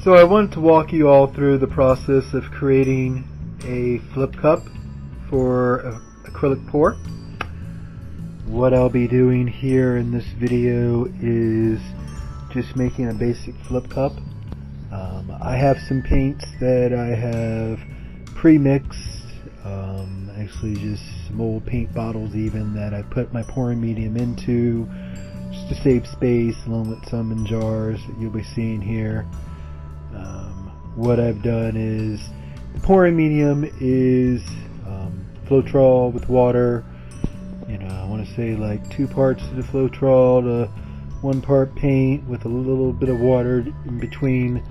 So I wanted to walk you all through the process of creating a flip cup for acrylic pour. What I'll be doing here in this video is just making a basic flip cup. I have some paints that I have pre-mixed, actually just some old paint bottles even that I put my pouring medium into just to save space, along with some in jars that you'll be seeing here. What I've done is the pouring medium is Floetrol with water. I want to say like 2 parts of the Floetrol to 1 part paint with a little bit of water in between,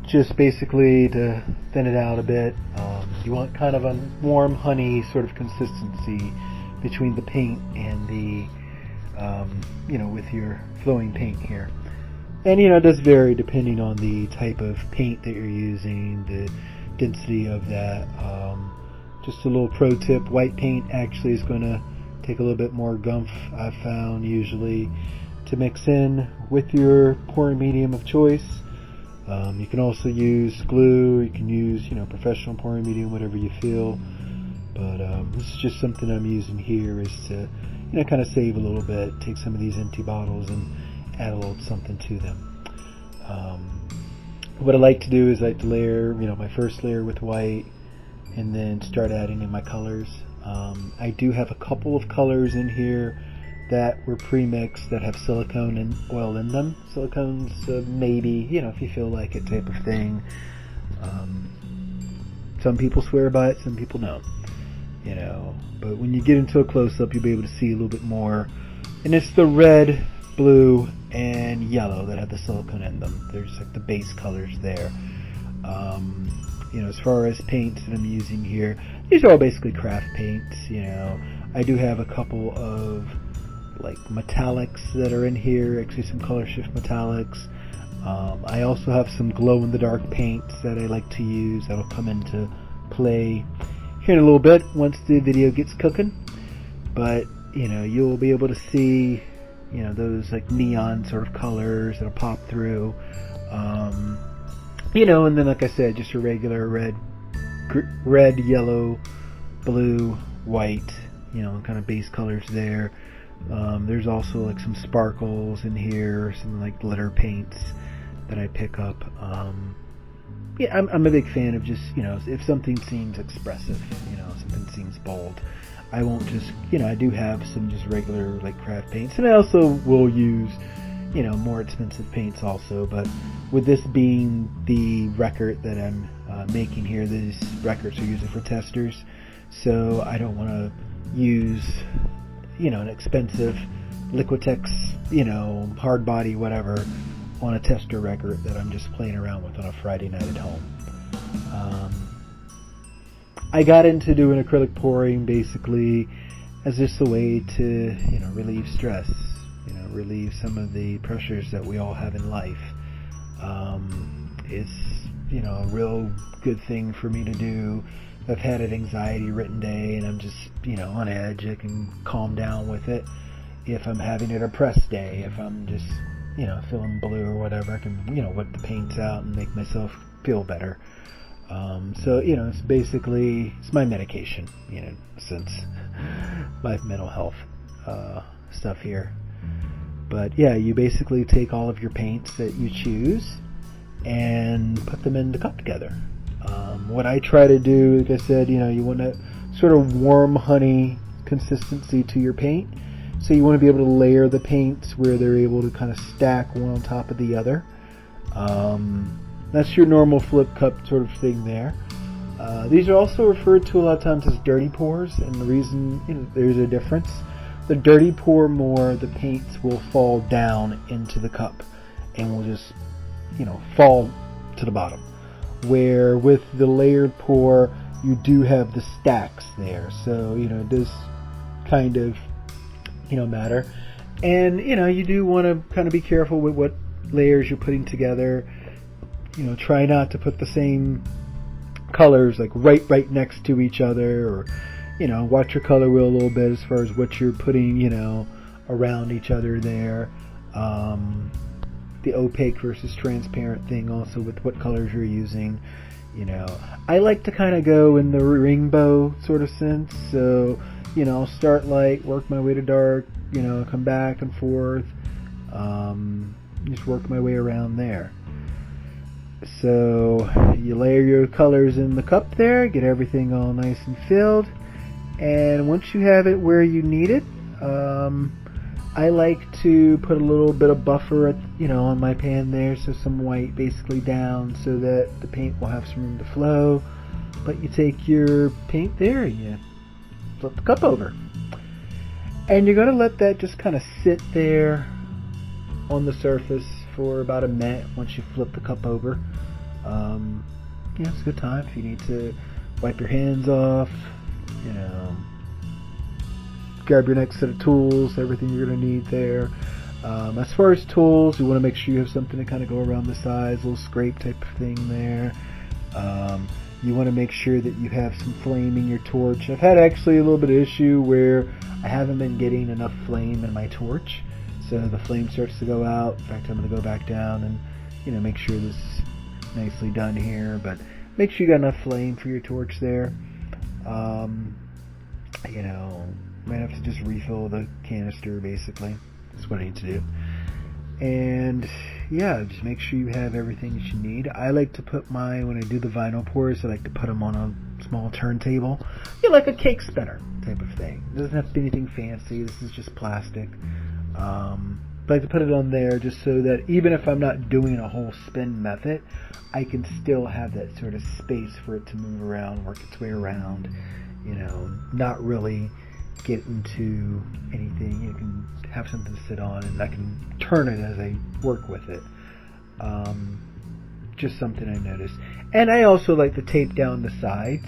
just basically to thin it out a bit. You want kind of a warm honey sort of consistency between the paint and the with your flowing paint here. And it does vary depending on the type of paint that you're using, the density of that. Just a little pro tip, white paint actually is going to take a little bit more gumph, I've found, usually, to mix in with your pouring medium of choice. You can also use glue, you can use professional pouring medium, whatever you feel. But this is just something I'm using here, is to kind of save a little bit, take some of these empty bottles and add a little something to them. What I like to do is I like to layer my first layer with white and then start adding in my colors. I do have a couple of colors in here that were pre-mixed that have silicone and oil in them. Silicone's maybe, if you feel like it, type of thing. Some people swear by it, some people don't. But when you get into a close-up, you'll be able to see a little bit more. And it's the red, blue, and yellow that have the silicone in them. They're just like the base colors there. As far as paints that I'm using here, these are all basically craft paints. I do have a couple of like metallics that are in here, actually some color shift metallics. I also have some glow-in-the-dark paints that I like to use that'll come into play here in a little bit once the video gets cooking. But you'll be able to see those like neon sort of colors that'll pop through. And then, like I said, just your regular red, yellow, blue, white, kind of base colors there. There's also like some sparkles in here, some like glitter paints that I pick up. I'm a big fan of just, if something seems expressive, something seems bold, I won't just, I do have some just regular like craft paints, and I also will use more expensive paints also. But with this being the record that I'm making here, these records are usually for testers, so I don't want to use an expensive Liquitex hard body whatever on a tester record that I'm just playing around with on a Friday night at home. I got into doing acrylic pouring basically as just a way to relieve stress, relieve some of the pressures that we all have in life. It's a real good thing for me to do. I've had an anxiety ridden day and I'm just on edge. I can calm down with it. If I'm having a depressed day, if I'm just feeling blue or whatever, I can whip the paints out and make myself feel better. So it's basically, it's my medication, since my mental health stuff here. But yeah, you basically take all of your paints that you choose and put them in the cup together. What I try to do, like I said, you want a sort of warm honey consistency to your paint. So you want to be able to layer the paints where they're able to kind of stack one on top of the other. That's your normal flip cup sort of thing there. These are also referred to a lot of times as dirty pours, and the reason there's a difference. The dirty pour more, the paints will fall down into the cup and will just fall to the bottom. Where with the layered pour, you do have the stacks there, so it does kind of matter. And you do want to kind of be careful with what layers you're putting together. Try not to put the same colors like right next to each other, or watch your color wheel a little bit as far as what you're putting around each other there. the opaque versus transparent thing also with what colors you're using. You know, I like to kind of go in the rainbow sort of sense. So, you know, I'll start light, work my way to dark, you know, come back and forth, just work my way around there. So you layer your colors in the cup there, get everything all nice and filled, and once you have it where you need it, I like to put a little bit of buffer at, you know, on my pan there, so some white basically down so that the paint will have some room to flow. But you take your paint there, you flip the cup over, and you're going to let that just kind of sit there on the surface for about a minute once you flip the cup over. You know, it's a good time if you need to wipe your hands off, you know, grab your next set of tools, everything you're going to need there. As far as tools, you want to make sure you have something to kind of go around the sides, a little scrape type of thing there. You want to make sure that you have some flame in your torch. I've had actually a little bit of issue where I haven't been getting enough flame in my torch, so the flame starts to go out. In fact, I'm going to go back down and, you know, make sure this is nicely done here, but make sure you got enough flame for your torch there. You know, might have to just refill the canister basically. That's what I need to do. And yeah, just make sure you have everything that you need. I like to put when I do the vinyl pours, I like to put them on a small turntable, you know, like a cake spinner type of thing. It doesn't have to be anything fancy. This is just plastic. I like to put it on there just so that even if I'm not doing a whole spin method, I can still have that sort of space for it to move around, work its way around, you know, not really get into anything. You can have something to sit on, and I can turn it as I work with it. Just something I noticed. And I also like to tape down the sides.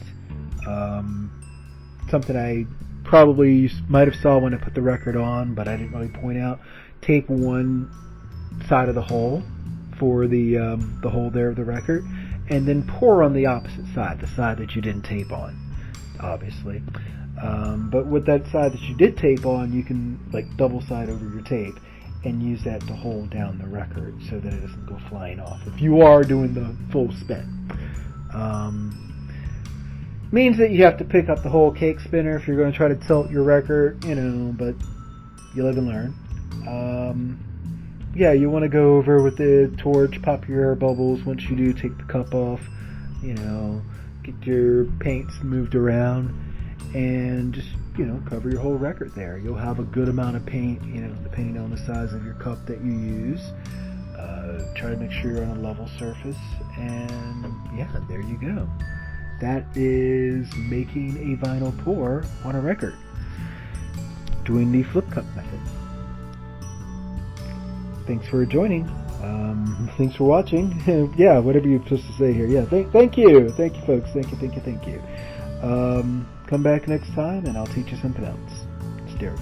Something I probably might have saw when I put the record on, but I didn't really point out. Tape one side of the hole for the hole there of the record, and then pour on the opposite side, the side that you didn't tape on, obviously. But with that side that you did tape on, you can like double side over your tape and use that to hold down the record so that it doesn't go flying off if you are doing the full spin. Means that you have to pick up the whole cake spinner if you're going to try to tilt your record, you know, but you live and learn. Yeah, you want to go over with the torch, pop your air bubbles. Once you do, take the cup off, you know, get your paints moved around, and just, you know, cover your whole record there. You'll have a good amount of paint, you know, depending on the size of your cup that you use. Try to make sure you're on a level surface, and yeah, there you go. That is making a vinyl pour on a record, doing the flip cup method. Thanks for joining. Thanks for watching. Yeah, whatever you're supposed to say here. Yeah, thank you. Thank you, folks. Thank you. Come back next time, and I'll teach you something else. Stereo.